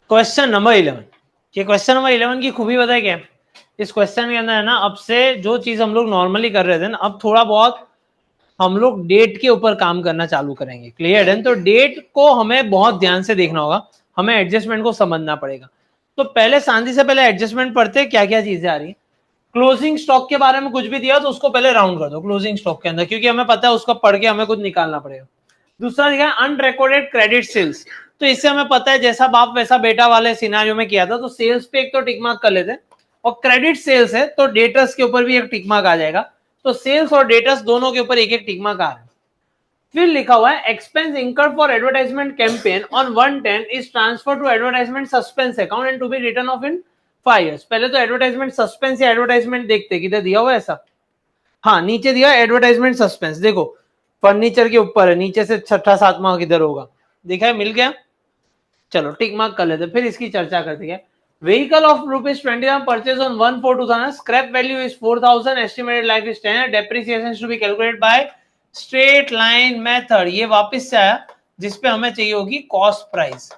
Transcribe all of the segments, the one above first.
Question number 11, ये question number 11 की खूबी बताए क्या है? इस क्वेश्चन के अंदर है ना, अब से जो चीज हम लोग नॉर्मली कर रहे थे ना, अब थोड़ा बहुत हम लोग डेट के ऊपर काम करना चालू करेंगे। क्लियर है? तो डेट को हमें बहुत ध्यान से देखना होगा, हमें एडजस्टमेंट को समझना पड़ेगा। तो पहले शांति से पहले एडजस्टमेंट पढ़ते क्या क्या चीजें आ रही है। क्लोजिंग स्टॉक के बारे में कुछ भी दिया तो उसको पहले राउंड कर दो क्लोजिंग स्टॉक के अंदर, क्योंकि हमें पता है उसको पढ़ के हमें कुछ निकालना पड़ेगा। दूसरा दिखा है अनरिकॉर्डेड क्रेडिट सेल्स, तो इससे हमें पता है जैसा बाप वैसा बेटा वाले सिनारियो में किया था, तो सेल्स पे एक तो टिक मार्क कर लेते, और क्रेडिट सेल्स है तो डेटर्स के ऊपर भी एक टिक मार्क आ जाएगा। तो सेल्स और डेटर्स दोनों के ऊपर एक एक टिक मार्क आ रहा है। फिर लिखा हुआ है expense incurred for advertisement campaign on 110 is transfer to advertisement suspense account and to be written off in 5 years। पहले तो एडवर्टाइजमेंट सस्पेंस या एडवर्टाइजमेंट देखते किधर दिया हुआ है ऐसा, हाँ नीचे दिया एडवर्टाइजमेंट सस्पेंस, देखो फर्नीचर के ऊपर है, नीचे से छठा सातवां किधर होगा, देखा है, मिल गया। चलो टिक मार्क कर लेते, फिर इसकी चर्चा करते हैं। Vehicle of ₹20,000 purchase on 1/4/2000, scrap value is 4,000, estimated life is 10, depreciation to be calculated by straight line method. ये वापस से आया जिसपे हमें चाहिए होगी कॉस्ट प्राइस।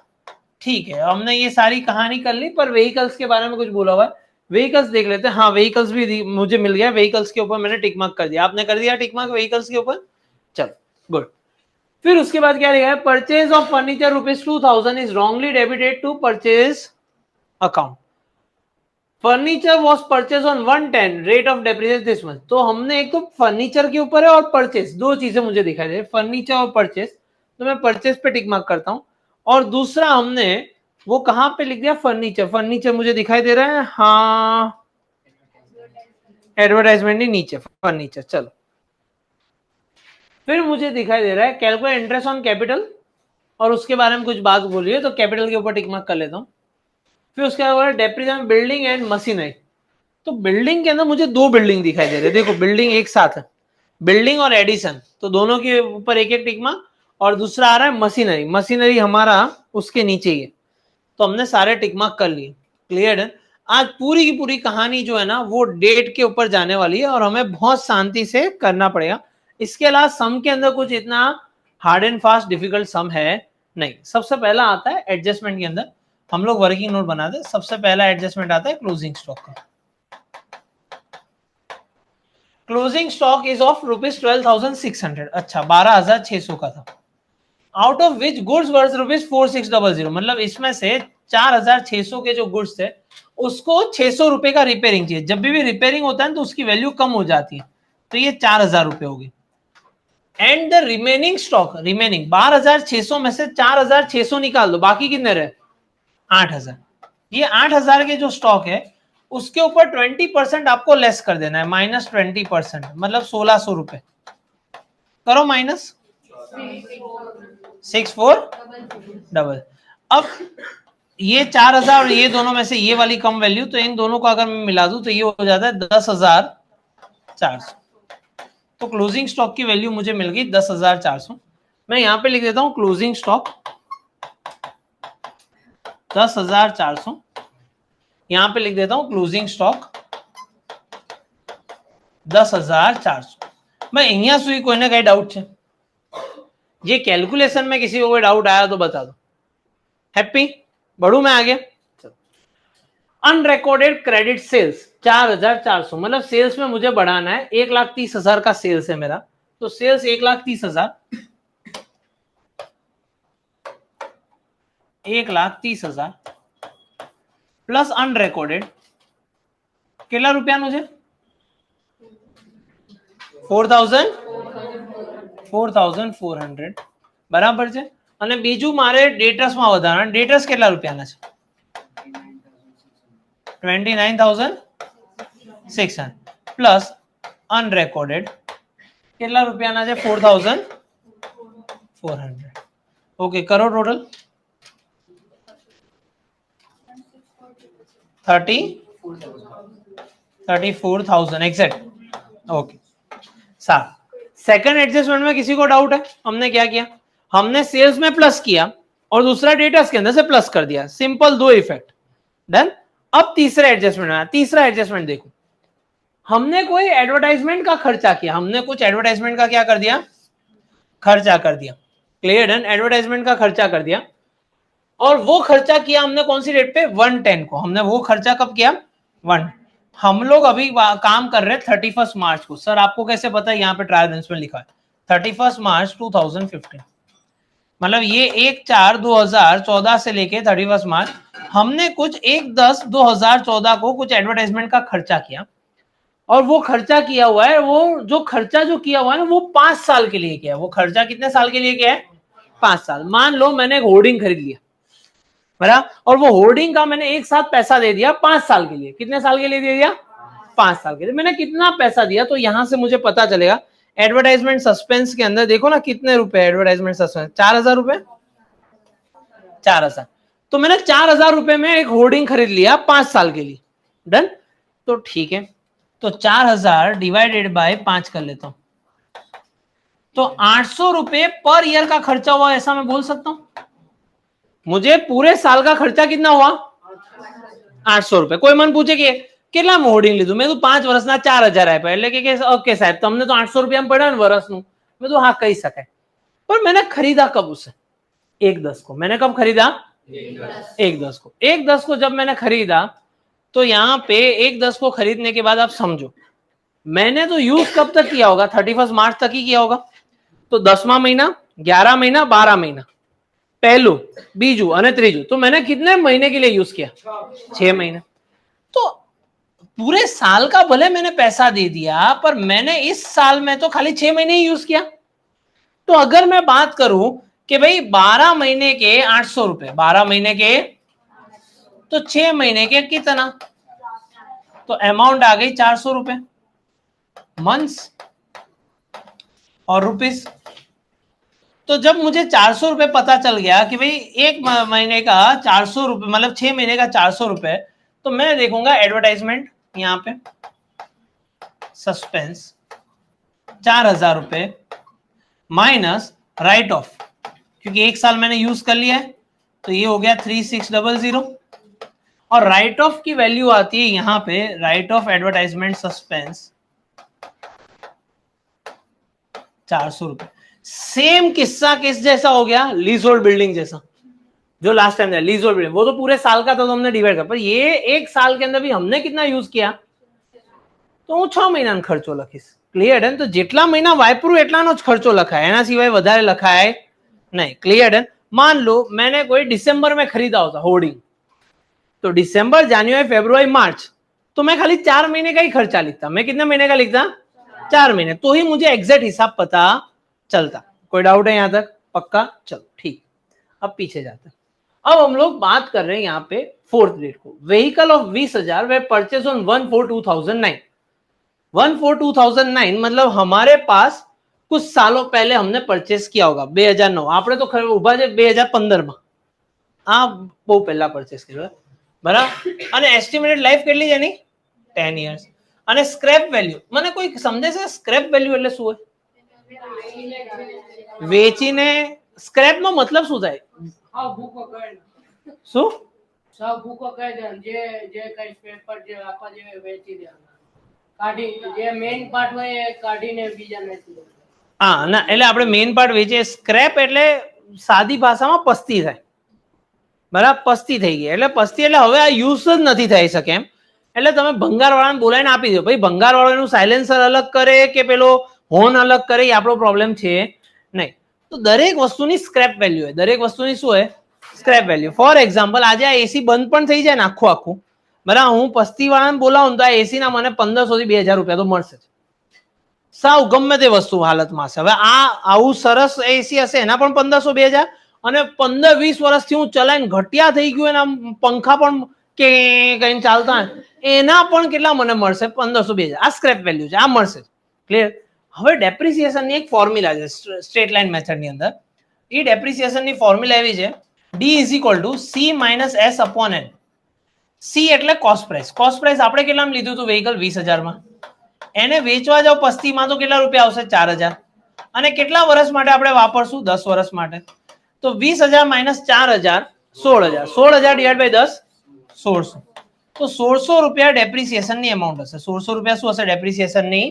ठीक है, हमने ये सारी कहानी कर ली, पर व्हीकल्स के बारे में कुछ बोला हुआ है, व्हीकल्स देख लेते हैं। हाँ व्हीकल्स भी मुझे मिल गया, व्हीकल्स के ऊपर मैंने टिक मार्क कर दिया, आपने कर दिया टिक मार्क व्हीकल्स के ऊपर, चलो गुड। फिर उसके बाद क्या लिखा है, purchase of furniture ₹2,000 is wrongly debited to purchase account, furniture was purchase on 110, rate of depreciation this much. तो हमने एक तो फर्नीचर के ऊपर है और परचेज, दो चीजें मुझे दिखाई दे, फर्नीचर और परचेज, तो मैं परचेज पे टिक मार्क करता हूं। और दूसरा हमने वो कहां पे लिख दिया, फर्नीचर, फर्नीचर मुझे दिखाई दे रहा है, हाँ एडवर्टाइजमेंट ही नीचे फर्नीचर। चलो फिर मुझे दिखाई दे रहा है कैलकुलेट इंटरेस्ट ऑन कैपिटल, और उसके बारे में कुछ बात बोलिए, तो कैपिटल के ऊपर टिक मार्क कर लेता हूं। फिर उसके बाद डेप्रिसिएशन बिल्डिंग एंड मशीनरी, तो बिल्डिंग के अंदर मुझे दो बिल्डिंग दिखाई दे रहे, देखो बिल्डिंग एक साथ है, बिल्डिंग और एडिशन, तो दोनों के ऊपर एक एक टिक मार्क। और दूसरा आ रहा है मशीनरी, मशीनरी हमारा उसके नीचे ही है, तो हमने सारे टिक मार्क कर लिए। क्लियर है? आज पूरी की पूरी कहानी जो है ना वो डेट के ऊपर जाने वाली है, और हमें बहुत शांति से करना पड़ेगा। इसके अलावा सम के अंदर कुछ इतना हार्ड एंड फास्ट डिफिकल्ट सम है नहीं। सबसे पहला आता है एडजस्टमेंट के अंदर, हम लोग वर्किंग नोट बना दे। सबसे पहला एडजस्टमेंट आता है क्लोजिंग स्टॉक का। क्लोजिंग स्टॉक इज ऑफ ₹12,600, अच्छा 12,600 का था, out of which goods worth ₹4600, मतलब इसमें से 4,600 के जो गुड्स थे उसको 600 रुपए का रिपेयरिंग चाहिए। जब भी रिपेयरिंग होता है तो उसकी वैल्यू कम हो जाती है, तो ये 4,000 रुपए होगी। And the remaining stock, remaining 12,600 में से 4,600 निकाल दो, बाकी कितने रहे, 8,000। ये 8,000 के जो स्टॉक है उसके ऊपर 20% आपको लेस कर देना है, -20%, मतलब 1,600 रुपए। करो माइनस 64 अब ये 4,000 और ये दोनों में से ये वाली कम वैल्यू, तो इन दोनों को अगर मैं मिला दूं तो ये हो जाता है 10,400। तो क्लोजिंग स्टॉक की वैल्यू मुझे मिल गई 10,400। मैं यहां पे लिख देता हूं क्लोजिंग स्टॉक 10,400, यहां पे लिख देता हूं क्लोजिंग स्टॉक 10,400। मैं અહીંયા સુધી કોઈને કઈ डाउट છે? ये कैलकुलेशन में किसी को कोई डाउट आया तो बता दो। हैप्पी? बढ़ू मैं आगे। अनरिकॉर्डेड क्रेडिट सेल्स 4,400, मतलब सेल्स में मुझे बढ़ाना है, 1,30,000 का सेल्स है मेरा, तो सेल्स 1,30,000, 1,30,000 प्लस अनरिकॉर्डेड કેટલા રૂપિયાનું છે, 4,400 બરાબર છે। અને બીજું મારે ડેટર્સમાં વધારવાનું, ડેટર્સ કેટલા રૂપિયાના છે, 29,600 પ્લસ અનરેકોર્ડેડ કેટલા રૂપિયાના છે, 4,400। ઓકે કરો ટોટલ 34,000 एग्जैक्ट। ओके साहब, सेकंड एडजस्टमेंट में किसी को डाउट है? हमने क्या किया, हमने सेल्स में प्लस किया और दूसरा डेटर्स के अंदर से प्लस कर दिया, सिंपल दो इफेक्ट डन। अब तीसरा एडजस्टमेंट आया, तीसरा एडजस्टमेंट देखो, हमने कोई एडवर्टाइजमेंट का खर्चा किया, हमने कुछ एडवर्टाइजमेंट का क्या कर दिया, खर्चा कर दिया। क्लियर डन, एडवर्टाइजमेंट का खर्चा कर दिया। और वो खर्चा किया हमने कौन सी डेट पे 110 को, हमने वो खर्चा कब किया 1, हम लोग अभी काम कर रहे हैं 31 मार्च को। सर आपको कैसे पता है, यहाँ पे ट्रायल बैलेंस में लिखा है 31 मार्च 2015, मतलब ये 1/4/2014 से लेके 31 मार्च हमने कुछ 1/10/2014 को कुछ एडवर्टाइजमेंट का खर्चा किया, और वो खर्चा किया हुआ है, वो जो खर्चा जो किया हुआ है ना वो 5 साल के लिए किया है। वो खर्चा कितने साल के लिए किया है 5 साल। मान लो मैंने एक होर्डिंग खरीद लिया, बराबर, और वो होर्डिंग का मैंने एक साथ पैसा दे दिया 5 साल के लिए। कितने साल के लिए दे दिया 5 साल के लिए। मैंने कितना पैसा दिया, तो यहां से मुझे पता चलेगा एडवर्टाइजमेंट सस्पेंस के अंदर देखो ना कितने रुपए एडवर्टाइजमेंट सस्पेंस, 4000 रुपए, 4000। तो मैंने 4000 रुपए में एक होर्डिंग खरीद लिया 5 साल के लिए, डन। तो ठीक है, तो 4000 डिवाइडेड बाय 5 कर लेता हूं, तो 800 रुपए पर ईयर का खर्चा हुआ, ऐसा मैं बोल सकता हूं। मुझे पूरे साल का खर्चा कितना हुआ 800 रुपए। कोई मन पूछे कि કેટલા હોર્ડિંગ લીધું, મેં તો 5 વર્ષના 4000 આપ્યા, એટલે કે ઓકે સાહેબ તમને તો 800 રૂપિયા પડ્યા ને વર્ષનું, મેં તો હા કહી શકાય। पर मैंने खरीदा कब उसे 1/10 को, मैंने कब खरीदा 1/10 को। 1/10 को जब मैंने खरीदा, तो यहाँ पे 1/10 को खरीदने के बाद आप समझो मैंने तो यूज कब तक किया होगा 31 मार्च तक ही किया होगा। तो 10वां महीना, 11 महीना, 12 महीना, पहलू, बीजू और त्रीजू, तो मैंने कितने महीने के लिए यूज किया 6 महीने। तो पूरे साल का भले मैंने पैसा दे दिया, पर मैंने इस साल में तो खाली 6 महीने ही यूज किया। तो अगर मैं बात करूं कि भाई 12 महीने के 800 रुपए, 12 महीने के, तो 6 महीने के कितना, तो अमाउंट आ गई 400 रुपए मंथ्स और रुपीस। तो जब मुझे 400 रुपए पता चल गया कि भाई एक महीने का 400 रुपए, मतलब 6 महीने का 400 रुपए, तो मैं देखूंगा एडवर्टाइजमेंट यहां पे सस्पेंस 4000 रुपए माइनस राइट ऑफ, क्योंकि एक साल मैंने यूज कर लिया है, तो ये हो गया 3600, और राइट ऑफ की वैल्यू आती है यहां पे राइट ऑफ एडवर्टाइजमेंट सस्पेंस 400 रुपए। सेम किस्सा किस जैसा हो गया, लीज होल्ड बिल्डिंग जैसा, जो लास्ट टाइम था लीज होल्ड बिल्डिंग, वो तो पूरे साल का था तो हमने डिवाइड कर, पर ये एक साल के अंदर भी हमने कितना यूज किया, तो હું 6 મહિનાનો ખર્ચો લખીશ। ક્લિયર है? तो જેટલા મહિના વાપરું એટલાનો જ ખર્ચો લખાય, એના સિવાય વધારે લખાય नहीं। क्लियर है? मान लो मैंने कोई दिसंबर में खरीदा होता होर्डिंग, तो दिसंबर, जनवरी, फरवरी, मार्च, तो मैं खाली 4 महीने का ही खर्चा लिखता। मैं कितने महीने का लिखता 4 महीने, तो ही मुझे एग्जैक्ट हिसाब पता चलता। कोई डाउट है यहां तक? पक्का? चलो ठीक, अब पीछे जाते हैं। अब हम लोग बात कर रहे हैं यहाँ पे 4th डेट को। Vehicle of 20,000 way purchase on 1/4/2009। 1/4/2009 मतलब हमारे पास कुछ सालों पहले हमने परचेस किया होगा 2009। આપણે તો ઉભા છે 2015 માં, આ બહુ પહેલા પરચેસ કર્યો, બરાબર। અને એસ્ટિમેટેડ લાઈફ કેટલી છે એની 10 years। અને સ્ક્રેપ વેલ્યુ, મને કોઈ સમજે છે સ્ક્રેપ વેલ્યુ એટલે શું હોય? વેચીને સ્ક્રેપ નો મતલબ શું થાય? શું? सब भूको कह दे जे कई पेपर जे आपा जे वेची दे काढी जे मेन पार्ट હોય એ કાઢીને બીજા નાખી દે। હા ના, એટલે આપણે મેઇન પાર્ટ વેચીએ। સ્ક્રેપ એટલે સાદી ભાષામાં પસ્તી થાય, બરાબર? પસ્તી થઈ ગઈ એટલે પસ્તી, એટલે હવે આ યુઝ જ નથી થઈ શકે એમ। એટલે તમે ભંગારવાળાને બોલાવીને આપી દો, ભાઈ ભંગારવાળો એનું સાયલેન્સર અલગ કરે કે પેલો હોર્ન અલગ કરે, એ આપણો પ્રોબ્લેમ છે નહીં। તો દરેક વસ્તુની સ્ક્રેપ વેલ્યુ હોય, દરેક વસ્તુની શું હોય? Scrap value. ફોર એક્ઝામ્પલ આજે આ એસી બંધ પણ થઈ જાય ને આખું આખું, બરાબર, હું પસ્તી વાળાને બોલાવું તો આ એસી ના મને 1500 થી 2000 રૂપિયા તો મળશે, સાવ ગમે તે વસ્તુ હાલતમાં હશે। હવે આ આવું સરસ એસી હશે એના પણ 1500-2000, અને 15-20 વર્ષથી હું ચલાવીને ઘટિયા થઈ ગયું એના પંખા પણ કે કઈ ચાલતા એના પણ કેટલા મને મળશે 1500-2000। આ સ્ક્રેપ વેલ્યુ છે, આ મળશે। ક્લિયર? હવે ડેપ્રિસિએશનની એક ફોર્મ્યુલા છે સ્ટ્રેટ લાઇન મેથડની અંદર। એ ડેપ્રિસિએશનની ફોર્મ્યુલા એવી છે D = C - S / N। C એટલે કોસ્ટ પ્રાઇસ। કોસ્ટ પ્રાઇસ આપણે કેટલામાં લીધું હતું વ્હીકલ 20000 માં, એને વેચવા જાવ પસ્તીમાં તો કેટલા રૂપિયા આવશે 4000, અને કેટલા વર્ષ માટે આપણે વાપરશું 10 વર્ષ માટે, તો 20000 - 4000 16000, 16000 / 10 1600, તો 1600 રૂપિયા ડેપ્રિસિએશનની અમાઉન્ટ હશે। 1600 રૂપિયા શું હશે ડેપ્રિસિએશનની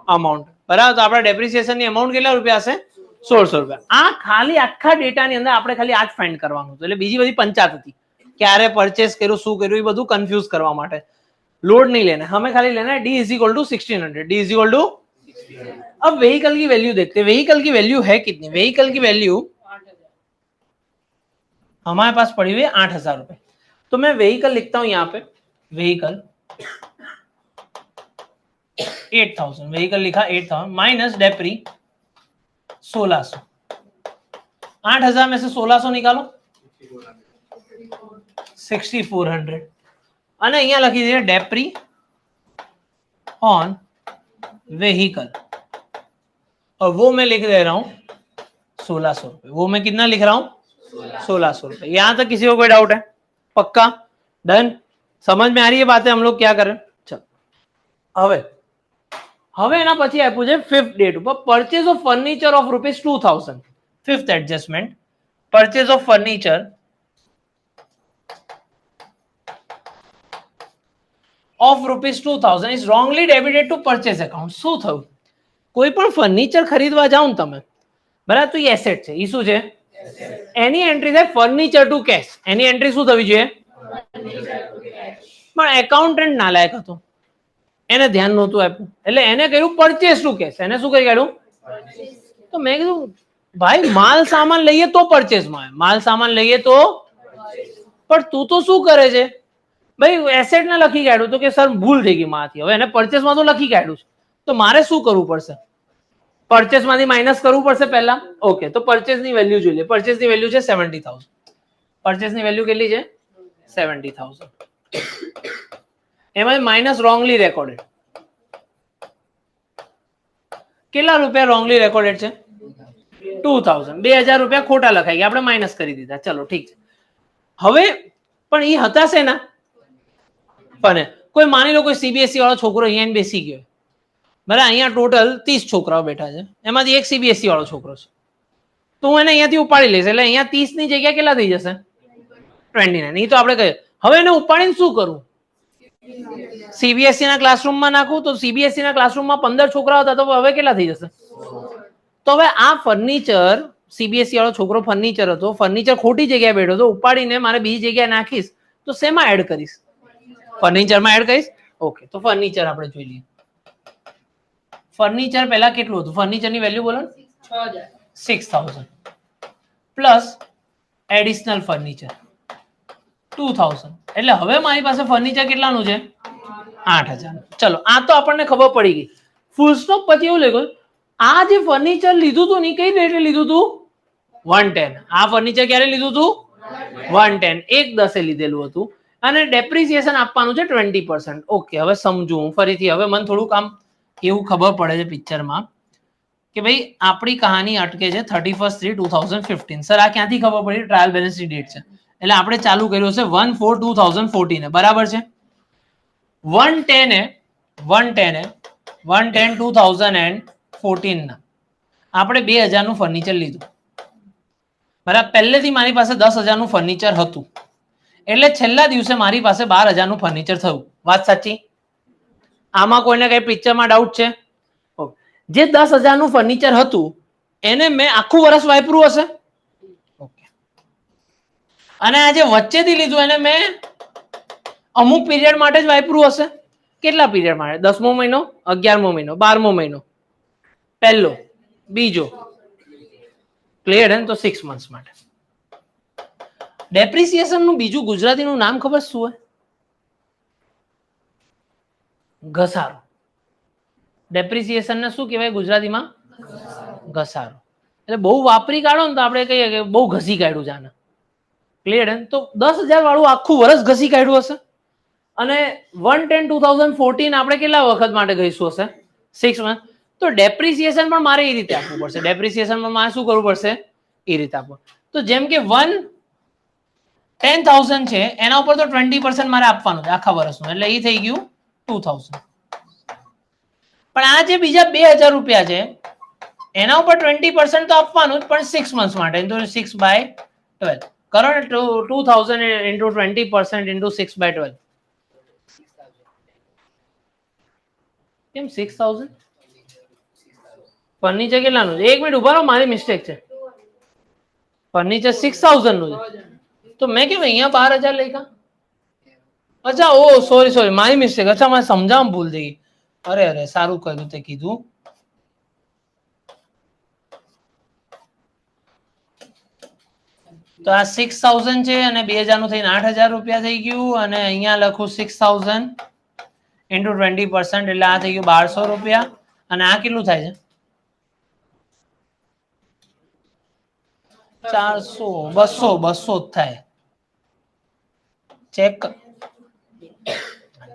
અમાઉન્ટ, બરાબર? તો આપણા ડેપ્રિસિએશનની અમાઉન્ટ કેટલા રૂપિયા હશે 1600 રૂપિયા. આ ખાલી આખા ડેટાની અંદર આપણે ખાલી આ જ ફાઇન્ડ કરવાનું હતું, એટલે બીજી બધી પંચાત હતી, ક્યારે પરચેસ કર્યું, શું કર્યું, એ બધું કન્ફ્યુઝ કરવા માટે. लोड नहीं लेना है, हमें खाली लेना है D is equal to 1600. D is equal to, अब व्हीकल की वैल्यू देखते हैं. व्हीकल की वैल्यू है कितनी? व्हीकल की वैल्यू हमारे पास पड़ी हुई है 8000 रुपए. तो मैं व्हीकल लिखता हूं यहाँ पे, व्हीकल 8000, व्हीकल लिखा 8000 माइनस डेप्री 1600. 8000 में से 1600 निकालो, 6400. અને અહીંયા લખી દઈએ डेप्री ऑन व्हीकल, और वो मैं लिख दे रहा हूं 1600 रुपए. वो मैं कितना लिख रहा हूं? 1600 रुपए. यहां तक किसी को कोई डाउट है? पक्का? डन? समझ में आ रही है बातें? हम लोग क्या करें? चलो હવે એના પછી આપ્યું છે 5th ડેટ ઉપર, purchase of furniture of ₹2000. 5th adjustment, purchase of furniture of ₹2000 is wrongly debited to purchase account. શું થયું? કોઈ પણ ફર્નિચર ખરીદવા જાઓ ને તમે, બરાબર, તો એ એસેટ છે. એ શું છે? એની એન્ટ્રી થાય ફર્નિચર ટુ કેશ. એની એન્ટ્રી શું થવી જોઈએ? પણ એકાઉન્ટન્ટ નાલાયક હતો, એને ધ્યાન નહોતું આપ્યું, એટલે એને કહ્યું પરચેસ ટુ કેશ. એને શું કરી કાઢ્યું? તો મેં કીધું ભાઈ માલ સામાન લઈએ તો પરચેસમાં આવે, માલ સામાન લઈએ તો, પણ તું તો શું કરે છે ભાઈ, એસેટ ને લખી કાઢ્યું. તો કે સર ભૂલ થઈ ગઈ માથી, હવે એને પરચેસમાં તો લખી કાઢ્યું છે, તો મારે શું કરવું પડશે? પરચેસ માંથી માઇનસ કરવું પડશે પહેલા. ઓકે, તો પરચેસ ની વેલ્યુ જોઈ લે. પરચેસ ની વેલ્યુ છે 70,000. પરચેસ ની વેલ્યુ કેટલી છે? 70,000. એમાં માઇનસ રોંગલી રેકોર્ડેડ. કેટલા રૂપિયા રોંગલી રેકોર્ડેડ છે? 2000. 2000 રૂપિયા ખોટા લખાઈ ગયા, આપણે માઇનસ કરી દીધા. ચલો ઠીક છે. હવે પણ એ હતા છે ના, પણ કોઈ માની લો કોઈ સીબીએસઈ વાળો છોકરો અહીંયા બેસી ગયો, બરાબર, અહીંયા ટોટલ 30 છોકરાઓ બેઠા છે, એમાંથી એક સીબીએસઈ વાળો છોકરો છે, તો હું એને અહીંયાથી ઉપાડી લઈશ, એટલે અહીંયા 30 ની જગ્યા કેટલા થઈ જશે? 29. એ તો આપણે કહીએ. હવે એને ઉપાડીને શું કરવું? સીબીએસઈ ના ક્લાસરૂમમાં નાખવું. તો સીબીએસઈ ના ક્લાસરૂમમાં 15 છોકરાઓ હતા, તો હવે કેટલા થઈ જશે? તો હવે આ ફર્નિચર, સીબીએસઈ વાળો છોકરો ફર્નિચર હતો, ફર્નિચર ખોટી જગ્યાએ બેઠો હતો, ઉપાડીને મારે બીજી જગ્યાએ નાખીશ, તો શેમાં એડ કરીશ? ફર્નિચરમાં એડ કરીશ. ઓકે, તો ફર્નિચર આપણે જોઈ લઈએ. ફર્નિચર પહેલા કેટલું હતું? ફર્નિચરની વેલ્યુ બોલો. 6000 પ્લસ એડિશનલ ફર્નિચર 2000. એટલે હવે મારી પાસે ફર્નિચર કેટલાનું છે? 8000. ચલો આ તો આપણને ખબર પડી ગઈ. ફૂલ સ્ટોપ પછી એવું લખ્યું, આ જે ફર્નિચર લીધું હતું ને કઈ રેટે લીધું હતું? 110. આ ફર્નિચર ક્યારે લીધું હતું? 110. 1/10 લીધેલું હતું, અને ડેપ્રિસિએશન આપવાનું છે 20%. ઓકે, હવે સમજુ હું ફરીથી. હવે મને થોડુંક આમ એવું ખબર પડે છે પિક્ચરમાં કે ભાઈ આપણી કહાની અટકે છે 31/3/2015. સર આ ક્યાંથી ખબર પડી? ટ્રાયલ બેલેન્સની ડેટ છે, એટલે આપણે ચાલુ કર્યું છે 1/4/2014. બરાબર છે. 110/2014 ના આપણે 2000 નું ફર્નિચર લીધું, બરાબર. પહેલેથી મારી પાસે 10,000 નું ફર્નિચર હતું, એટલે છેલ્લા દિવસે મારી પાસે 12,000 નું ફર્નિચર થયું. વાત સાચી? આમાં કોઈને કઈ પિક્ચરમાં ડાઉટ છે? જે 10,000 નું ફર્નિચર હતું એને મેં આખું વર્ષ વાપર્યું હશે, ઓકે, અને આ જે વચ્ચેથી લીધું એને મેં અમુક પીરિયડ માટે જ વાપર્યું હશે. કેટલા પીરિયડ માટે? 10મો મહિનો, 11મો મહિનો, 12મો મહિનો, પહેલો, બીજો, ક્લિયર? તો 6 મંથ્સ માટે. ડેપ્રિસિએશન નું બીજું ગુજરાતીનું નામ ખબર શું હોય? ઘસારો. ડેપ્રિસિએશન ને શું કહેવાય ગુજરાતીમાં? ઘસારો. એટલે બહુ વાપરી કાઢો ને તો આપણે કહીએ કે બહુ ઘસી કાઢ્યું છે આને, ક્લિયર? તો 10,000 વાળું આખું વર્ષ ઘસી કાઢ્યું હશે, અને 1/10/2014 આપણે કેટલા વખત માટે ગઈશું હશે? 6 મંથ. તો ડેપ્રિસિએશન પણ મારે એ રીતે આપવું પડશે. ડેપ્રિસિએશન પણ મારે શું કરવું પડશે? એ રીતે આપવું. તો જેમ કે 10,000 છે, એના ઉપર તો 20% મારે આપવાનું છે આખા વર્ષનું, એટલે એ થઈ ગયું 2,000. પણ આ જે બીજા 2,000 રૂપિયા છે એના ઉપર 20% તો આપવાનું જ, પણ 6 મંથ્સ માટે. તો 6/12 કરો ને, 2,000 into 20% into 6/12. કેમ 6,000? ફર્નિચર કેટલાનું છે? 1 મિનિટ ઉભા રહો, મારી મિસ્ટેક છે. ફર્નિચર 6000 નું છે. તો મેં કેમ અહીંયા 12000 લખ્યા? અચ્છા, ઓ સોરી મારી મિસ્ટેક. અચ્છા, મને સમજાવવામાં ભૂલ થઈ ગઈ. અરે સારું કર્યું તે કીધું. તો આ 6000 છે અને 2000 નું થઈને 8000 રૂપિયા થઈ ગયું, અને અહીંયા લખું 6000 into 20%, એટલે આ થઈ ગયું 1200 રૂપિયા. અને આ કેટલું થાય છે? 400, 200 જ થાય.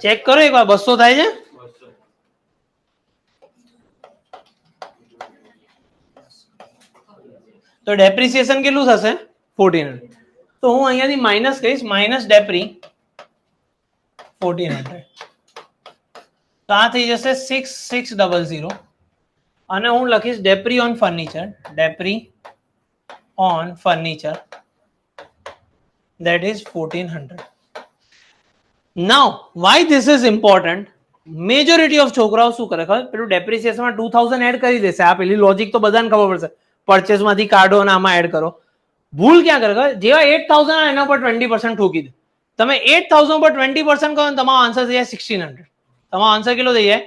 ચેક કરો એક વાર, 200 થાય છે. તો ડેપ્રિસિએશન કેટલું થશે? 1400. તો હું અહીંયાથી માઇનસ કહીશ, માઇનસ ડેપ્રી 1400. તો આ થઈ જશે 6600, અને હું લખીશ ડેપ્રી ઓન ફર્નિચર, ડેપ્રી on furniture, that is 1400. Now why this is important? Majority of છોકરાઓ શું કરે ખબર? પેલું ડેપ્રિસિએશનમાં 2000 એડ કરી દેશે. આ પેલી લોજિક તો બધાને ખબર પડશે. પરચેસ માંથી કાઢો અને આમાં એડ કરો. ભૂલ ક્યાં કરે ખબર? જેવા 8000 એના પર 20% ઠોકી દે. તમે 8000 પર 20% કરો ને તમારો આન્સર થઈ જાય 1600. તમારો આન્સર કેટલો થઈ જાય?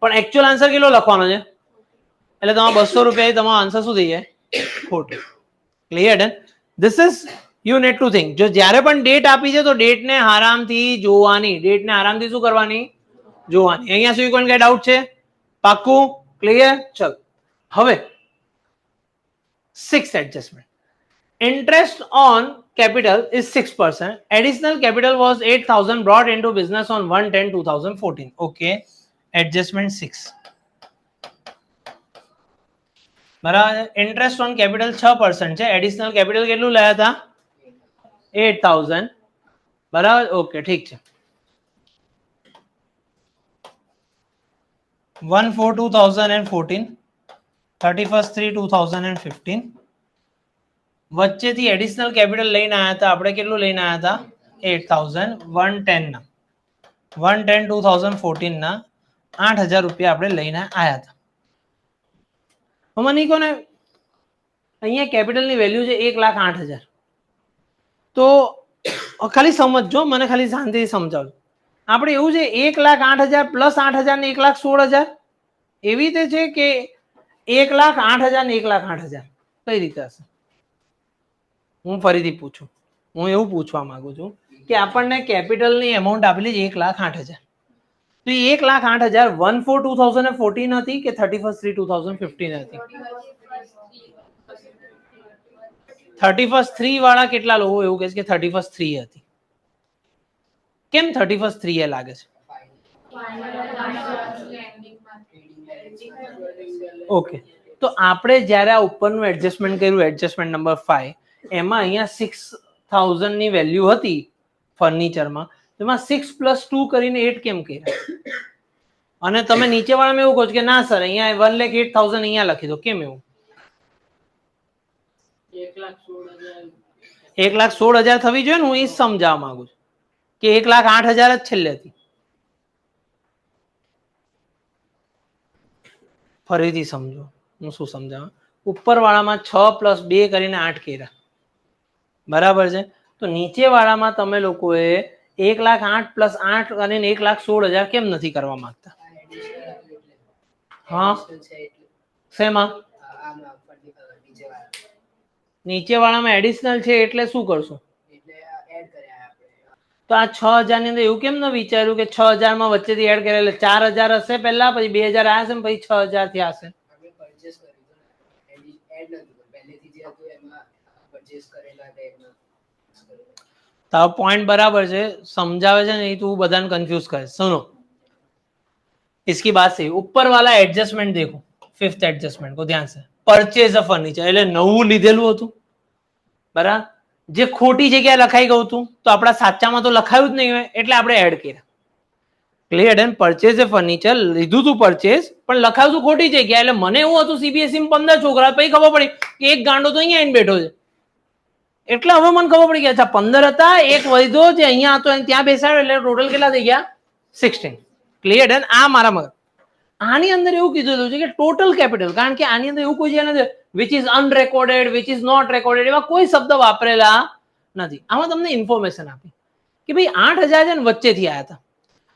પણ એકચ્યુઅલ આન્સર કેટલો લખવાનો છે? એટલે તમારા 200 રૂપિયા તમારો આન્સર શું થઈ જાય? ખોટું. Clear done? This is you need to think. જો જ્યારે પણ ડેટ આપી છે તો ડેટને આરામથી જોવાની. ડેટને આરામથી શું કરવાની? જોવાની. અહીંયા સુધી કોઈ કઈ ડાઉટ છે? પાક્કું? ક્લિયર? ચલો હવે 6th adjustment. Interest on capital is 6%. Additional capital was 8000 brought into business on 1/10/2014. Okay. Adjustment 6. બરાબર. ઇન્ટરેસ્ટ ઓન કેપિટલ 6% છે. એડિશનલ કેપિટલ કેટલું લાયા હતા? 8000. બરાબર. ઓકે, ઠીક છે. 1/4/2014, 31/3/2015. વચ્ચેથી એડિશનલ કેપિટલ લઈને આવ્યા હતા આપણે. કેટલું લઈને આવ્યા હતા? 8000. 1/10 ના 1/10/2014 ના 8000 રૂપિયા આપણે લઈને આવ્યા હતા. મને કોને અહીંયા કેપિટલની વેલ્યુ છે 1,08,000. તો ખાલી સમજો, મને ખાલી શાંતિથી સમજાવજો. આપણે એવું છે 1,08,000 પ્લસ 8,000 ને 1,16,000 એવી રીતે છે કે 1,08,000 ને 1,08,000 કઈ રીતે હશે? હું ફરીથી પૂછું. હું એવું પૂછવા માંગુ છું કે આપણને કેપિટલની એમાઉન્ટ આપેલી છે 1,08,000. તો 1,08,000 1/4/2014 હતી કે 31/3/2015 હતી? 31/3 વાળા કેટલા લોકો એવું કહે છે કે 31/3 હતી? કેમ 31/3 એ લાગે છે? ઓકે, તો આપણે જ્યારે આ ઉપરનું એડજસ્ટમેન્ટ કર્યું, એડજસ્ટમેન્ટ નંબર 5, એમાં અહીંયા 6000 ની વેલ્યુ હતી ફર્નિચરમાં. એમાં 6 + 2 કરીને 8 કેમ કર્યા? અને તમે નીચે વાળામાં એવું કહો છો કે ના સર અહીંયા 1,08,000 અહીંયા લખી દો. કેમ એવું? 1,16,000 થવી જોઈએ ને. હું એ સમજાવવા માંગુ છું કે 1,08,000 જ છેલ્લે હતી. ફરીથી સમજો હું શું સમજાવવા. ઉપર વાળામાં 6 + 2 કરીને 8 કર્યા. બરાબર છે. તો નીચે વાળામાં તમે લોકોએ 1,08,000 + 8 કરીને 1,16,000 કેમ નથી કરવા માંગતા? હા, શેમાં? નીચે વાળામાં એડિશનલ છે એટલે શું કરશું? તો આ 6,000 ની અંદર એવું કેમ ન વિચાર્યું કે 6,000 માં વચ્ચેથી એડ કરેલા 4,000 હશે પહેલા, પછી 2,000 આવ્યા હશે, પછી 6,000 થી હશે? તારો પોઈન્ટ બરાબર છે, समझावे છે नहीं तो बधान कंफ्यूज करे. सुनो इसकी बात सही. ऊपर वाला एडजस्टमेंट देखो, 5th एडजस्टमेंट को ध्यान से. परचेज ऑफ फर्नीचर એટલે નવું લીધેલું હતું. બરાબર. જે ખોટી જગ્યાએ લખાઈ ગયું હતું તો આપણા સાચામાં તો લખાયું જ નહીં હોય એટલે આપણે એડ કર્યા. Clear and purchase A furniture લીધું હતું પરચેઝ, પણ લખાયું હતું ખોટી જગ્યાએ. એટલે મને એવું હતું સીબીએસઈ માં 15 છોકરા, પછી ખબર પડી કે એક ગાંડો તો અહીંયા આવીને બેઠો છે. એટલે હવે મને ખબર પડી કે અચ્છા 15 હતા, એક વધ્યો જે અહીંયા હતો ત્યાં બેસાડ્યો એટલે ટોટલ કેટલા થઈ ગયા? 16. ક્લિયર એન્ડ આ મારા મગજ. આની અંદર એવું કીધેલું છે કે ટોટલ કેપિટલ, કારણ કે આની અંદર એવું કોઈ છે નથી which is unrecorded, which is not recorded, એવા કોઈ શબ્દ વાપરેલા નથી. આમાં તમને ઇન્ફોર્મેશન આપી કે ભાઈ 8,000 છે ને વચ્ચેથી આવ્યા હતા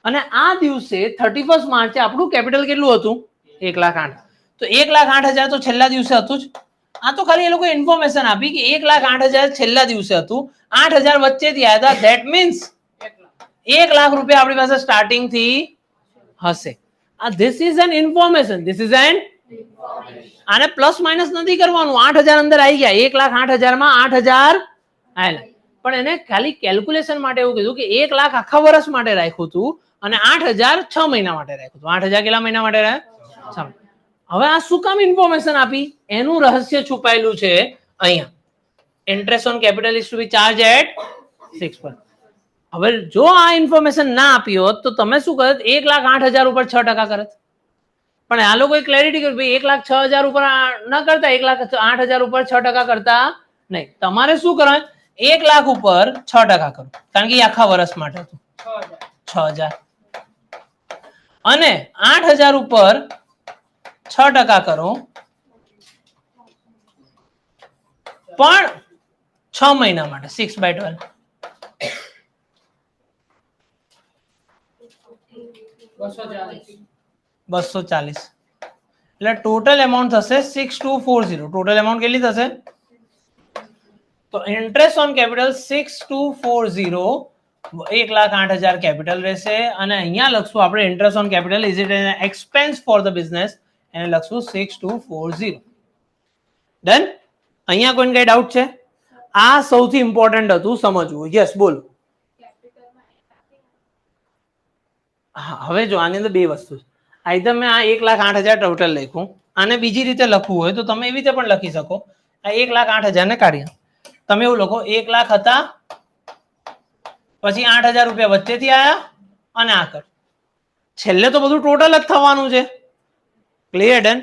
અને આ દિવસે 31 માર્ચે આપણું કેપિટલ કેટલું હતું? 1,08,000. તો 1,08,000 તો છેલ્લા દિવસે હતું જ. આ તો ખાલી એ લોકો ઇન્ફોર્મેશન આપી કે 1,08,000 છેલ્લા દિવસે હતું, 8,000 વચ્ચેથી આવ્યા હતા. ધેટ મીન્સ 1,00,000 રૂપિયા આપણી પાસે સ્ટાર્ટિંગ થી હશે. This is and information, this is an, આને પ્લસ માઇનસ નથી કરવાનું. 8,000 અંદર આવી ગયા, 1,08,000 માં 8,000 આવેલા, પણ એને ખાલી કેલ્ક્યુલેશન માટે એવું કીધું કે 1,00,000 આખા વર્ષ માટે રાખ્યું હતું અને 8,000 6 મહિના માટે રાખ્યું હતું. 8,000 કેટલા મહિના માટે રાખ્યા? 6. હવે આ શું કામ ઇન્ફોર્મેશન આપી? એનું રહસ્ય છુપાયેલું છે અહીંયા. Interest on capital is to be charge at 6%. હવે જો આ ઇન્ફોર્મેશન ના આપી હોત તો તમે શું કરત? 1,08,000 ઉપર 6% કરત. પણ આ લોકોએ ક્લેરિટી કરી, ભાઈ 1,06,000 ઉપર ન કરતા, 1,08,000 ઉપર 6% કરતા નહીં. તમારે શું કરવાનું? 1,00,000 ઉપર 6% કરો, કારણ કે આખા વર્ષ માટે હતું 6,000 અને 8,000 ઉપર 6% કરો પણ 6 મહિના માટે 6/12 240. એટલે ટોટલ એમાઉન્ટ થશે 6240. ટોટલ એમાઉન્ટ કેટલી થશે? તો ઇન્ટરેસ્ટ ઓન કેપિટલ 6240, 1,08,000 કેપિટલ રહેશે અને અહીંયા લખશું આપણે interest on capital is it an expense for the business, એને લખશું 6240. ડન. અહીંયા કોઈને કઈ ડાઉટ છે? આ સૌથી ઇમ્પોર્ટન્ટ હતું સમજવું. યસ બોલો. હા, હવે જો આની અંદર બે વસ્તુ છે. આઈધર મેં આ 1,08,000 ટોટલ લખ્યું, આને બીજી રીતે લખવું હોય તો તમે એવી રીતે પણ લખી શકો. આ 1,08,000 ને કાઢીએ, તમે એવું લખો 1,00,000 હતા, પછી 8,000 રૂપિયા વચ્ચેથી આયા અને આ કર. છેલ્લે તો બધું ટોટલ જ થવાનું છે. ક્લિયર? ડન.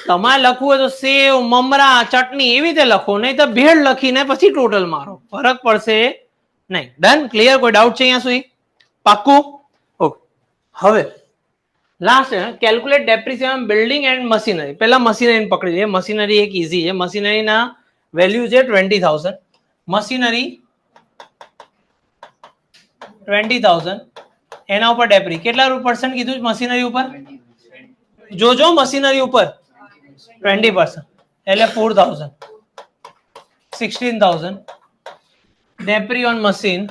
તમારે લખવું હોય તો સેવ, મમરા, ચટણી એવી રીતે લખો, નહીં તો ભેળ લખીને પછી ટોટલ મારો, ફરક પડશે નહીં. ડન. ક્લિયર? કોઈ ડાઉટ છે અહીંયા સુધી? પાક્કું? ઓકે. હવે last calculate depreciation building and machinery. પહેલા મશીનરી પકડી લઈએ. મશીનરી એક ઈઝી છે. મશીનરીના વેલ્યુ છે 20,000. મશીનરી 20,000, એના ઉપર ડેપ્રી કેટલા % કીધું? મશીનરી ઉપર જોજો, મશીનરી ઉપર 20% એટલે 4,000, 16,000. ડેપ્રી ઓન મશીન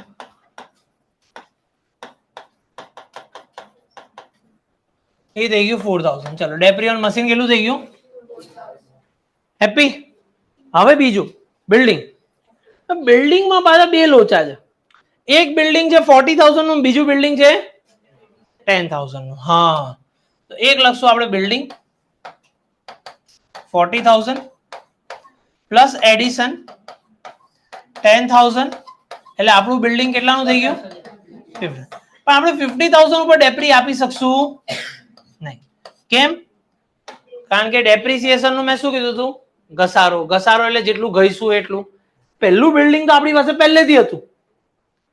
એ થઈ ગયું 4,000. ચલો, ડેપ્રી ઓન મશીન કેટલું થઈ ગયું? હેપી? હવે બીજું બિલ્ડિંગ. બિલ્ડિંગમાં પાછા બે લોચા છે. એક બિલ્ડિંગ છે 40,000 નું, બીજું બિલ્ડિંગ છે 10,000 નું. હા, તો એક લખશું આપણે બિલ્ડિંગ 40,000 પ્લસ એડિશન 10,000 એટલે આપણું બિલ્ડિંગ કેટલાનું થઈ ગયું? 50. પણ આપણે 50,000 ઉપર ડેપ્રી આપી શકશું નહીં. કેમ? કારણ કે ડેપ્રિસિએશન નું મેં શું કીધું હતું? ઘસારો. ઘસારો એટલે જેટલું ઘઈશું એટલું. પહેલું બિલ્ડિંગ તો આપણી પાસે પહેલેથી હતું.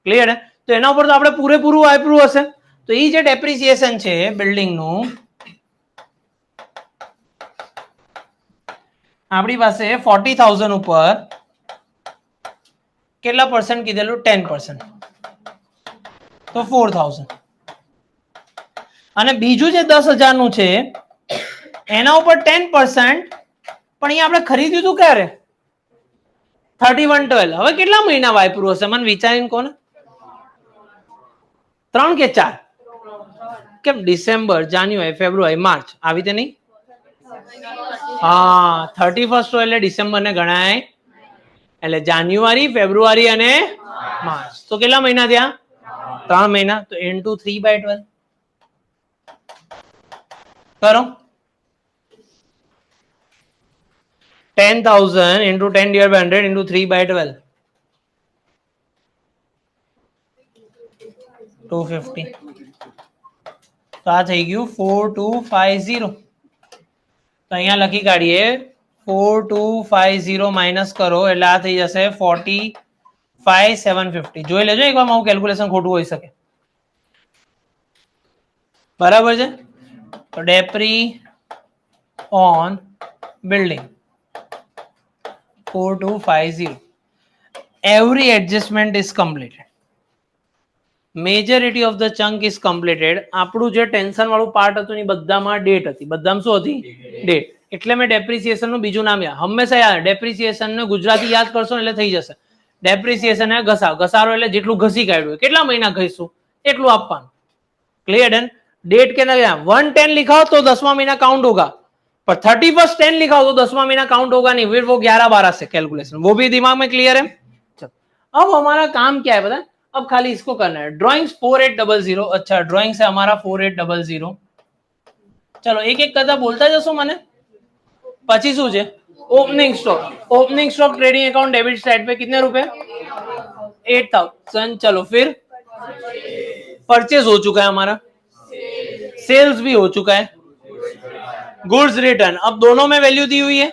ક્લિયર? તો એના ઉપર તો આપણે પૂરેપૂરું વાપર્યું હશે. તો એ જે ડેપ્રિસિએશન છે બિલ્ડિંગ નું, આપણી પાસે 40,000 ઉપર કેટલા % કીધેલું? 10%, તો 4,000. અને બીજું જે 10,000 નું છે એના ઉપર 10%, પણ અહીંયા આપણે ખરીદ્યું હતું ક્યારે? 31/12. હવે કેટલા મહિના વાપર્યું હશે? મને વિચારીને કોને? 3 કે 4? કેમ? ડિસેમ્બર, જાન્યુઆરી, ફેબ્રુઆરી, માર્ચ આવી રીતે નહીં? હા, 31 એટલે ડિસેમ્બર ને ગણાય, એટલે જાન્યુઆરી, ફેબ્રુઆરી અને માર્ચ. તો કેટલા મહિના થયા? 3 મહિના. તો ઇન્ટુ 3/12 કરો. 10,000 into 10/100 into 3/12, 250. તો આ થઈ ગયું 4250. તો અહીંયા લખી કાઢીએ 4250 માઇનસ કરો એટલે આ થઈ જશે 45,750. જોઈ લેજો એકવાર, મારું કેલ્ક્યુલેશન ખોટું હોઈ શકે. બરાબર છે? तो डेप्री on building 4250, every adjustment is completed, majority of the chunk is completed. આપણું જે ટેન્શન વાળું પાર્ટ હતું એ બધામાં ડેટ હતી, બધામાં શું હતી? ડેટ. એટલે મેં ડેપ્રિસિએશન નું બીજું નામ યાદ, હંમેશા યાદ, ડેપ્રિસિએશન ને ગુજરાતી યાદ કરશો એટલે થઈ જશે. ડેપ્રિસિએશન એ ઘસારો, ઘસારો એટલે જેટલું ઘસી કાઢ્યું, કેટલા મહિના ઘસીશું એટલું આપવાનું. Clear done. डेट के अंदर 110 लिखा हो तो 10वां महीना काउंट होगा, पर 31 10 लिखा हो तो 10वां महीना काउंट होगा नहीं, फिर वो 11-12 से कैलकुलेशन, वो भी दिमाग में क्लियर है. चलो अब हमारा काम क्या है पता है, अब खाली इसको करना है. ड्राइंग्स 4800. अच्छा ड्राइंग से हमारा 4800. चलो एक एक करता बोलता जसो મને. પછી શું છે? Opening stock. Opening stock trading account debit side पे कितने रुपए? 8000. चलो फिर परचेज हो चुका है हमारा, सेल्स भी हो चुका है, गुड्स रिटर्न. अब दोनों में वैल्यू दी हुई है.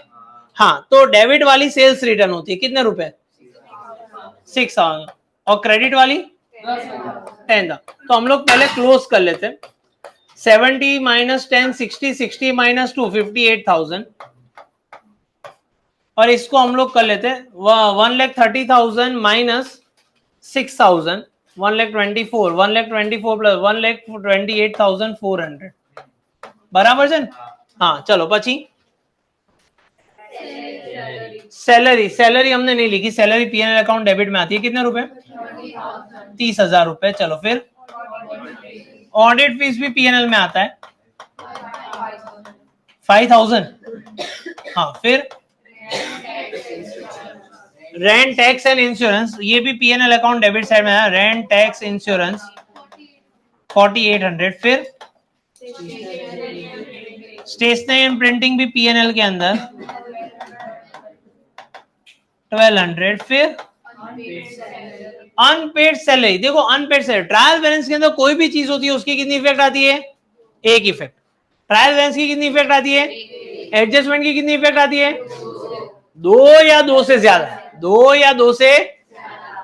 हाँ तो डेबिट वाली सेल्स रिटर्न होती है कितने रुपए? 6000. और क्रेडिट वाली 10,000. तो हम लोग पहले क्लोज कर लेते हैं. 70 माइनस 10 60, 60 माइनस 2 58,000. और इसको हम लोग कर लेते हैं 1,30,000 माइनस 6,000, 1,24,000, 1,24,000 प्लस 1,28,400. बराबर है. हाँ चलो પછી सैलरी. सैलरी हमने नहीं लिखी, सैलरी पीएनएल अकाउंट डेबिट में आती है कितने रुपए? 30,000 रुपए. चलो फिर ऑडिट फीस भी पीएनएल में आता है 5,000. हाँ फिर रेंट टैक्स एंड इंश्योरेंस, ये भी पीएनएल अकाउंट डेबिट साइड में है. Rent tax insurance 4,800. फिर स्टेशनरी एंड प्रिंटिंग भी पीएनएल के अंदर 1,200. फिर अनपेड सैलरी. देखो अनपेड सैलरी, ट्रायल बैलेंस के अंदर कोई भी चीज होती है उसकी कितनी इफेक्ट आती है? एक इफेक्ट. ट्रायल बैलेंस की कितनी इफेक्ट आती है? एडजस्टमेंट की कितनी इफेक्ट आती है? 2 या 2 से ज्यादा. 2 या 2 से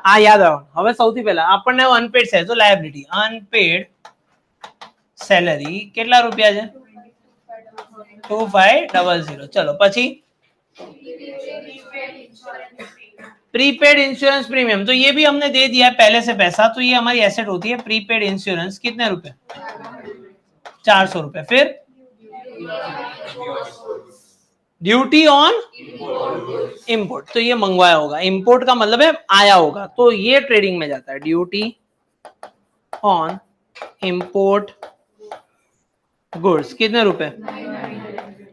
આ યાદ આવો. હવે સૌથી પહેલા આપણને અનપેડ છે તો લાયબિલિટી. અનપેડ સેલરી કેટલા રૂપિયા છે? 2500. ચલો પછી प्रीपेड इंश्योरेंस प्रीमियम, तो ये भी हमने दे दिया है पहले से पैसा, तो ये हमारी एसेट होती है. प्रीपेड इंश्योरेंस कितने रुपए? 400 रुपए. फिर ड्यूटी ऑन इंपोर्ट, तो ये मंगवाया होगा, इंपोर्ट का मतलब है आया होगा, तो ये ट्रेडिंग में जाता है. ड्यूटी ऑन इंपोर्ट गुड्स कितने रुपए?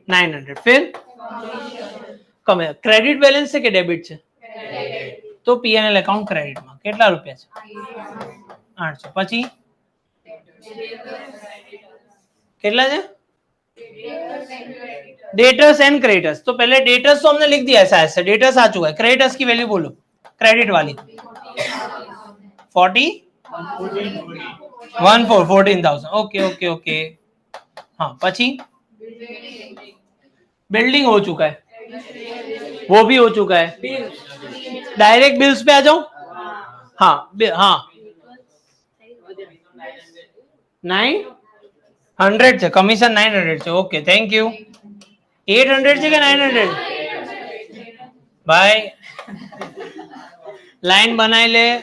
900. फिर कम है. क्रेडिट बैलेंस से के डेबिट છે? तो पीएनएल अकाउंट क्रेडिट में કેટલા રૂપિયા છે? 800. પછી કેટલા છે? Debtors and creditors. तो पहले डेटर्स तो हमने लिख दिया ऐसा ऐसे, डेटर्स आ चुका है. क्रेडिटर्स की वैल्यू बोलो, क्रेडिट वाली 14,000. Okay okay okay. हाँ પછી बिल्डिंग हो चुका है, वो भी हो चुका है. डायरेक्ट बिल्स पे आ जाओ. हाँ हाँ 900 છે, કમિશન 900 છે. Okay thank you. 800 છે કે 900? भाई लाइन बनाए ले,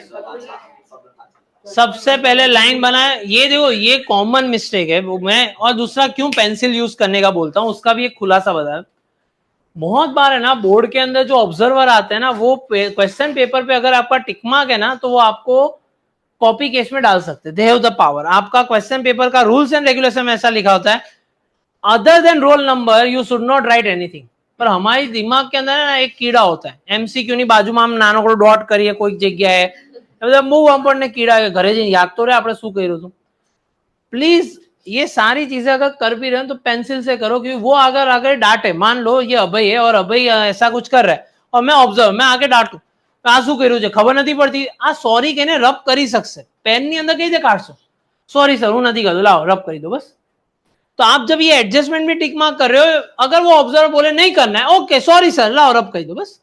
सबसे पहले लाइन बनाए. ये देखो ये कॉमन मिस्टेक है. मैं और दूसरा क्यों पेंसिल यूज करने का बोलता हूँ उसका भी एक खुलासा बता. बहुत बार है ना बोर्ड के अंदर जो ऑब्जर्वर आते हैं ना, वो क्वेश्चन पेपर पे अगर आपका टिक मार्क है ना तो वो आपको कॉपी केस में डाल सकते हैं. They have the power. आपका क्वेश्चन पेपर का रूल्स एंड रेगुलेशन में ऐसा लिखा होता है, other than roll number you should not right anything. पर हमारी दिमाग के अंदर ना एक कीड़ा होता है, एमसीक्यू ની બાજુમાં આમ નાનકડો ડોટ કરીએ કોઈક જગ્યાએ, मतलब બહુ આપણને कीड़ा है, ઘરે જઈને યાદ તો રે આપણે શું કર્યું હતું. प्लीज ये सारी चीजें अगर कर भी रहे हैं तो पेंसिल से करो, क्योंकि वो अगर डांटे, मान लो ये अभय है और अभय ऐसा कुछ कर रहा है और मैं ऑब्जर्व, मैं आगे डांटू आ शू कर्યું છે ખબર નથી પડતી, આ સોરી કહીને રબ કરી શકશે. પેન ની અંદર કઈ રીતે કાઢશો? सॉरी सर હું નથી કરતો, लाओ रब કરી दो बस. तो आप जब ये एडजस्टमेंट में टिक मार्क कर रहे हो, अगर वो ऑब्जर्वर बोले नहीं करना है, ओके सॉरी सर लाओ रब कर दो बस.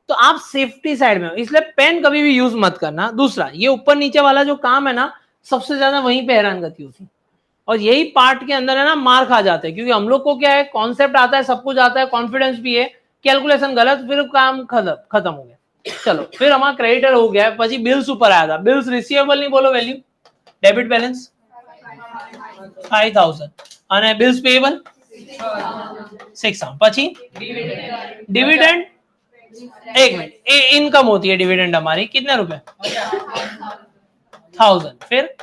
तो आप सेफ्टी साइड में हो, इसलिए पेन कभी भी यूज मत करना. दूसरा ये ऊपर नीचे वाला जो काम है ना, सबसे ज्यादा वहीं पे हैरान गति होती है. और यही पार्ट के अंदर है ना मार खा जाते हैं, क्योंकि हम लोग को क्या है, कॉन्सेप्ट आता है, सब कुछ आता है, कॉन्फिडेंस भी है, कैलकुलेशन गलत, फिर काम खत्म हो गया। चलो फिर हमारा क्रेडिटर हो गया, પછી बिल्स ऊपर आया था, बिल्स रिसीवेबल नहीं बोलो वैल्यू, डेबिट बैलेंस 5000 અને बिल्स पेएबल 6000, પછી डिविडेंड, एक मिनट, इनकम होती है डिविडेंड हमारी कितने रुपए, 1000, फिर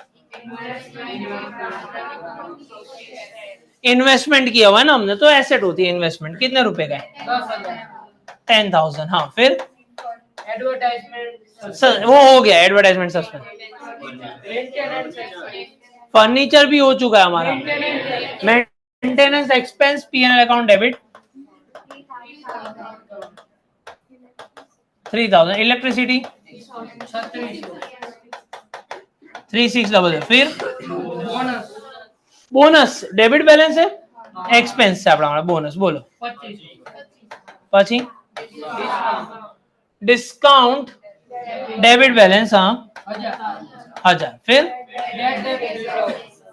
इन्वेस्टमेंट किया हुआ है ना हमने, तो एसेट होती है इन्वेस्टमेंट, कितने रुपए का है, 10,000, हाँ, फिर एडवर्टाइजमेंट वो हो गया एडवर्टाइजमेंट सस्पेंड, फर्नीचर भी हो चुका है हमारा, maintenance expense PNL account debit 3000, electricity 3600, फिर बोनस डेबिट बैलेंस है, एक्सपेंस है આપણા બોનસ, બોલો 25, પછી डिस्काउंट डेबिट बैलेंस, हाँ 1000, फिर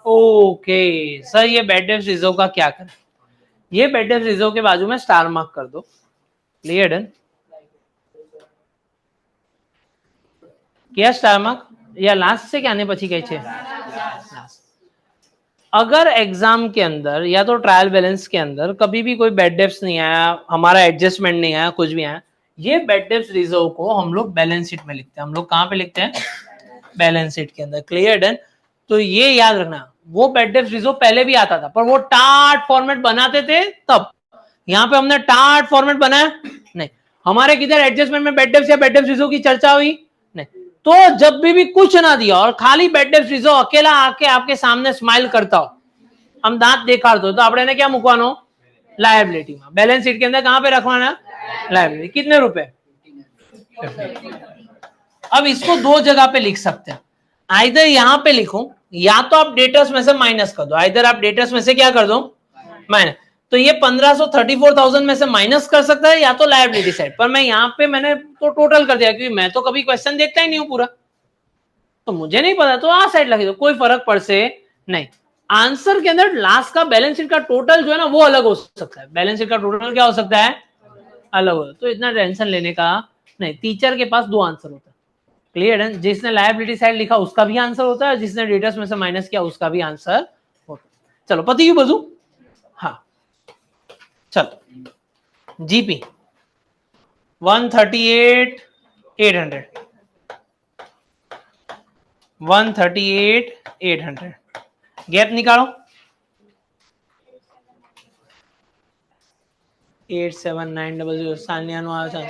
ओके सर, ये बैड डेब्ट रिजर्व का क्या करें, ये बैड डेब्ट रिजर्व के बाजू में स्टार मार्क कर दो, क्लियर डन किया स्टार मार्क, या लास्ट से क्या आने પછી કઈ છે, अगर एग्जाम के अंदर या तो ट्रायल बैलेंस के अंदर कभी भी कोई बैड डेब्ट्स नहीं आया, हमारा एडजस्टमेंट नहीं आया, कुछ भी आया, ये बैड डेब्ट्स रिजर्व को हम लोग बैलेंस शीट में लिखते हैं, हम लोग कहाँ पे लिखते हैं, बैलेंस शीट के अंदर, क्लियर डन। तो ये याद रखना, वो बैड डेब्ट्स रिजर्व पहले भी आता था, पर वो टार्ट फॉर्मेट बनाते थे तब, यहाँ पे हमने टार्ट फॉर्मेट बनाया नहीं, हमारे किधर एडजस्टमेंट में बैड डेब्ट्स या बैड डेब्ट्स रिजर्व की चर्चा हुई नहीं, तो जब भी कुछ ना दिया और खाली बैड डेब्ट्स रिजर्व अकेला आके आपके सामने स्माइल करता हो, हम दांत देखाड़ते हो, तो આપણે એને क्या મૂકવાનો, लायबिलिटी में, बैलेंस शीट के अंदर कहां पे रखवाना, लायबिलिटी, कितने रुपए, 50। अब इसको दो जगह पे लिख सकते हैं, आइदर यहां पे लिखो, या तो आप डेटर्स में से माइनस कर दो, आइदर आप डेटर्स में से क्या कर दो, माइनस, तो ये 1534,000 में से माइनस कर सकता है, या तो लायबिलिटी साइड पर, मैं यहाँ पे मैंने तो टोटल कर दिया, क्योंकि मैं तो कभी क्वेश्चन देखता ही नहीं हूँ पूरा, तो मुझे नहीं पता, तो आ साइड लगी दो, कोई फर्क पड़ से नहीं। आंसर के अंदर लास्ट का बैलेंस शीट का टोटल जो है ना वो अलग हो सकता है, बैलेंस शीट का टोटल क्या हो सकता है, अलग हो, तो इतना टेंशन लेने का नहीं, टीचर के पास दो आंसर होता है, क्लियर है, जिसने लायबिलिटी साइड लिखा उसका भी आंसर होता है, जिसने डेटर्स में से माइनस किया उसका भी आंसर होता है। चलो पति क्यों बजू, हाँ चलो जीपी 138,800, 138,800, गैप निकालो, 87900, सानिया नो आयो छे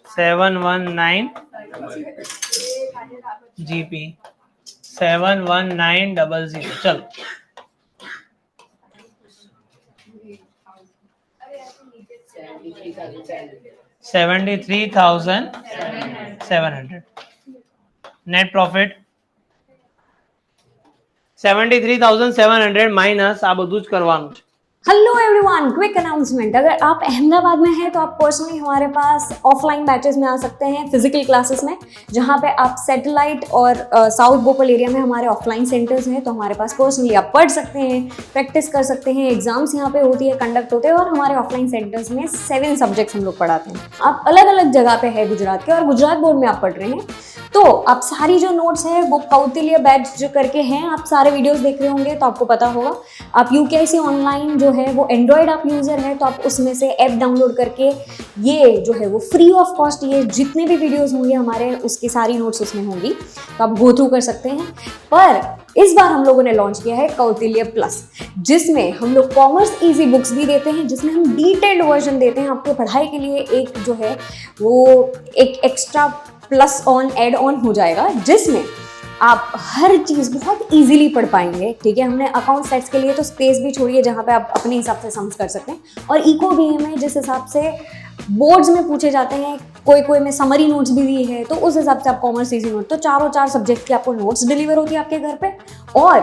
719 जीपी 71900, चलो $73,700, नेट प्रॉफिट 73,700 माइनस आ બધું જ કરવાનું છે। हेलो एवरीवन, क्विक अनाउंसमेंट, अगर आप अहमदाबाद में हैं तो आप पर्सनली हमारे पास ऑफलाइन बैचेस में आ सकते हैं, फिजिकल क्लासेस में, जहां पे आप सैटेलाइट और साउथ भोपाल एरिया में हमारे ऑफलाइन सेंटर्स हैं, तो हमारे पास पर्सनली आप पढ़ सकते हैं, प्रैक्टिस कर सकते हैं, एग्जाम्स यहाँ पे होती है, कंडक्ट होते हैं, और हमारे ऑफलाइन सेंटर्स में 7 सब्जेक्ट्स हम लोग पढ़ाते हैं। आप अलग अलग जगह पे है गुजरात के, और गुजरात बोर्ड में आप पढ़ रहे हैं, तो आप सारी जो नोट्स हैं वो कौटिल्य बैच जो करके हैं, आप सारे वीडियोस देख रहे होंगे तो आपको पता होगा। आप यूकेआईसी ऑनलाइन जो है वो एंड्रॉयड आप यूज़र है तो आप उसमें से ऐप डाउनलोड करके ये जो है वो फ्री ऑफ कॉस्ट, ये जितने भी वीडियोस होंगे हमारे उसकी सारी नोट्स उसमें होंगी, तो आप गो थ्रू कर सकते हैं। पर इस बार हम लोगों ने लॉन्च किया है कौटिल्य प्लस, जिसमें हम लोग कॉमर्स इजी बुक्स भी देते हैं, जिसमें हम डिटेल्ड वर्जन देते हैं आपके पढ़ाई के लिए। एक जो है वो एक extra plus on add on हो जाएगा, जिसमें आप हर चीज़ बहुत इजीली पढ़ पाएंगे। ठीक है, हमने अकाउंट सेट्स के लिए तो स्पेस भी छोड़ी है जहाँ पे आप अपने हिसाब से सम्स कर सकते हैं, और इको भी में जिस हिसाब से बोर्ड्स में पूछे जाते हैं, कोई में समरी नोट्स भी दी है, तो उस हिसाब से आप कॉमर्स इजी नोट, तो चारों 4 सब्जेक्ट की आपको नोट्स डिलीवर होती है आपके घर पे। और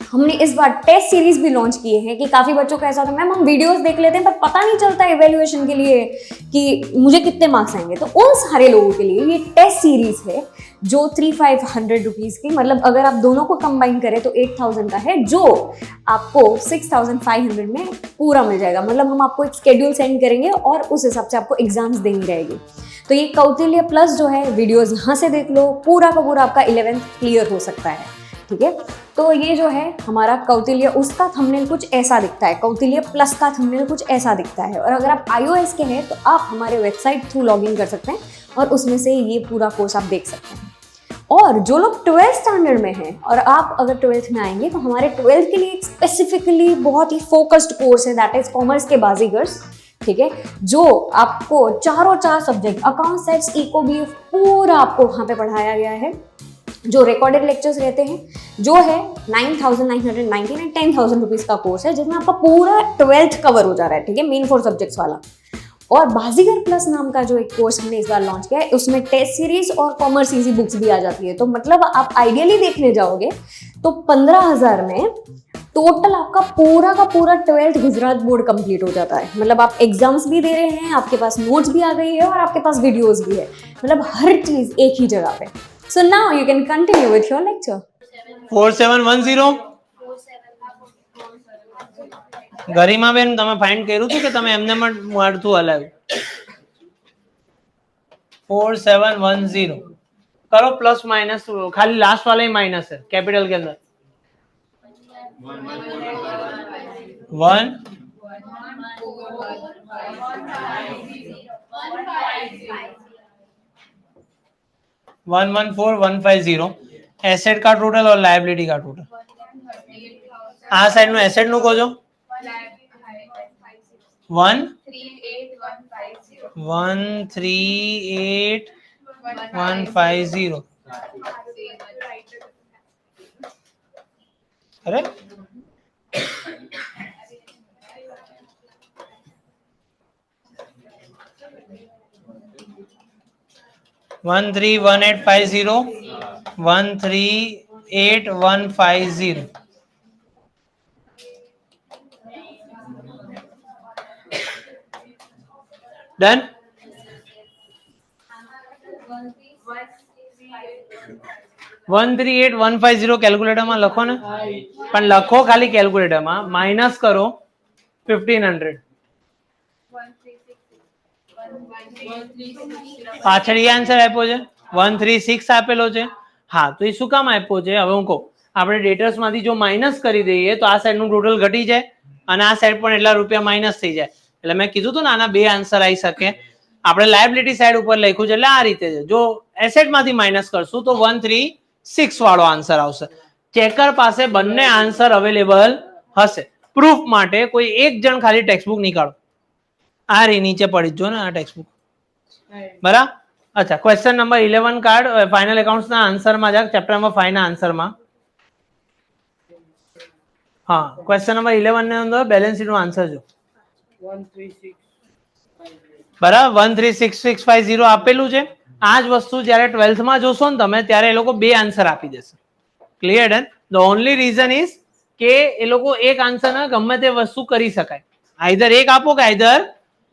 हमने इस बार टेस्ट सीरीज भी लॉन्च किए हैं कि काफ़ी बच्चों का ऐसा होता है मैम हम वीडियोस देख लेते हैं पर पता नहीं चलता इवेल्युएशन के लिए कि मुझे कितने मार्क्स आएंगे। तो उन सारे लोगों के लिए ये टेस्ट सीरीज है जो 3500 रुपीज़ की, मतलब अगर आप दोनों को कंबाइन करें तो 8000 का है, जो आपको 6500 में पूरा मिल जाएगा। मतलब हम आपको एक शेड्यूल सेंड करेंगे और उस हिसाब से आपको एग्जाम्स देनी रहेगी। तो ये कौटिल्य प्लस जो है वीडियोस यहाँ से देख लो, पूरा का पूरा आपका 11th क्लियर हो सकता है, ठीक है। तो ये जो है हमारा कौटिल्य, उसका थंबनेल कुछ ऐसा दिखता है, कौटिल्य प्लस का थंबनेल कुछ ऐसा दिखता है। और अगर आप iOS के हैं तो आप हमारे वेबसाइट थ्रू लॉगिन कर सकते हैं और उसमें से ये पूरा कोर्स आप देख सकते हैं। और जो लोग 12th स्टैंडर्ड में हैं और आप अगर 12th में आएंगे तो हमारे 12th के लिए एक स्पेसिफिकली बहुत ही फोकस्ड कोर्स है, दैट इज कॉमर्स के बाजीगर्स, ठीक है, जो आपको चारों 4 सब्जेक्ट अकाउंट, सेट्स, इको, भी पूरा आपको वहाँ पे पढ़ाया गया है। जो रिकॉर्डेड लेक्चर्स रहते हैं, जो है 9,999 10,000 रुपीज़ का कोर्स है जिसमें आपका पूरा 12th कवर हो जा रहा है, ठीक है, मेन 4 सब्जेक्ट्स वाला। और बाजीगर प्लस नाम का जो एक कोर्स हमने इस बार लॉन्च किया है, उसमें टेस्ट सीरीज और कॉमर्स इजी बुक्स भी आ जाती है। तो मतलब आप आइडियली देखने जाओगे तो 15,000 में टोटल आपका पूरा का पूरा 12th गुजरात बोर्ड कंप्लीट हो जाता है। मतलब आप एग्जाम्स भी दे रहे हैं, आपके पास नोट्स भी आ गई है और आपके पास वीडियोस भी है, मतलब हर चीज एक ही जगह पे। So now you can continue with your lecture. 4710 Garima Ben તમે ફાઇન્ડ કર્યું હતું કે તમે એમને મળતું હલાવ્યું? 4710 करो प्लस माइनस, खाली लास्ट वाला ही माइनस है कैपिटल के अंदर। 1 114,150 एसेट का टोटल और लायबिलिटी का टोटल। आ साइड नो एसेट नु कहजो 138,150। अरे 131,850 138,150। डन। 138,150 कैलकुलेटर में लखो ने, पण लखो खाली कैलकुलेटर में, माइनस करो 1500। પાછળ એ આન્સર આપ્યો છે 136 આપેલો છે। હા તો એ શું કામ આપ્યો છે હવે હું કહું, આપણે ડેટર્સ માંથી જો માઇનસ કરી દઈએ તો આ સાઈડ નું ટોટલ ઘટી જાય અને આ સાઈડ પણ એટલા રૂપિયા માઇનસ થઈ જાય। એટલે મેં કીધું હતું ને આના બે આન્સર આવી શકે। આપણે લાયબિલિટી સાઈડ ઉપર લખ્યું છે એટલે આ રીતે છે, જો એસેટ માંથી માઇનસ કરશું તો 136 વાળો આન્સર આવશે। ચેકર પાસે બંને આન્સર અવેલેબલ હશે। પ્રૂફ માટે કોઈ એક જણ ખાલી ટેક્સ્ટબુક નીકાળો, આ રી નીચે પડી જો ને આ ટેક્સ્ટબુક, બરાબર। अच्छा question number 11 card final accounts ना आंसर में जा, चैप्टर नंबर 5 ना आंसर में। हाँ क्वेश्चन नंबर 11 ने अंदर बैलेंस शीट नो आंसर जो 136 बराबर 136,650 આપેલું છે। આ જ વસ્તુ જ્યારે 12th માં જોશો ને તમે ત્યારે એ લોકો બે આન્સર આપી દેશે। Clear done. The only reason is કે એ લોકો એક આન્સર ના ગમે તે વસ્તુ કરી શકાય, આઈધર એક આપો કે આઈધર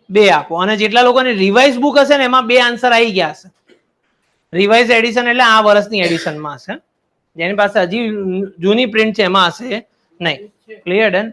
બે આપો। અને જેટલા લોકોને રિવાઇઝ બુક હશે ને એમાં બે આન્સર આવી ગયા હશે। રિવાઇઝ એડિશન એટલે આ વર્ષની એડિશનમાં હશે, જેની પાસે હજી જૂની પ્રિન્ટ છે એમાં હશે નહીં। Clear done.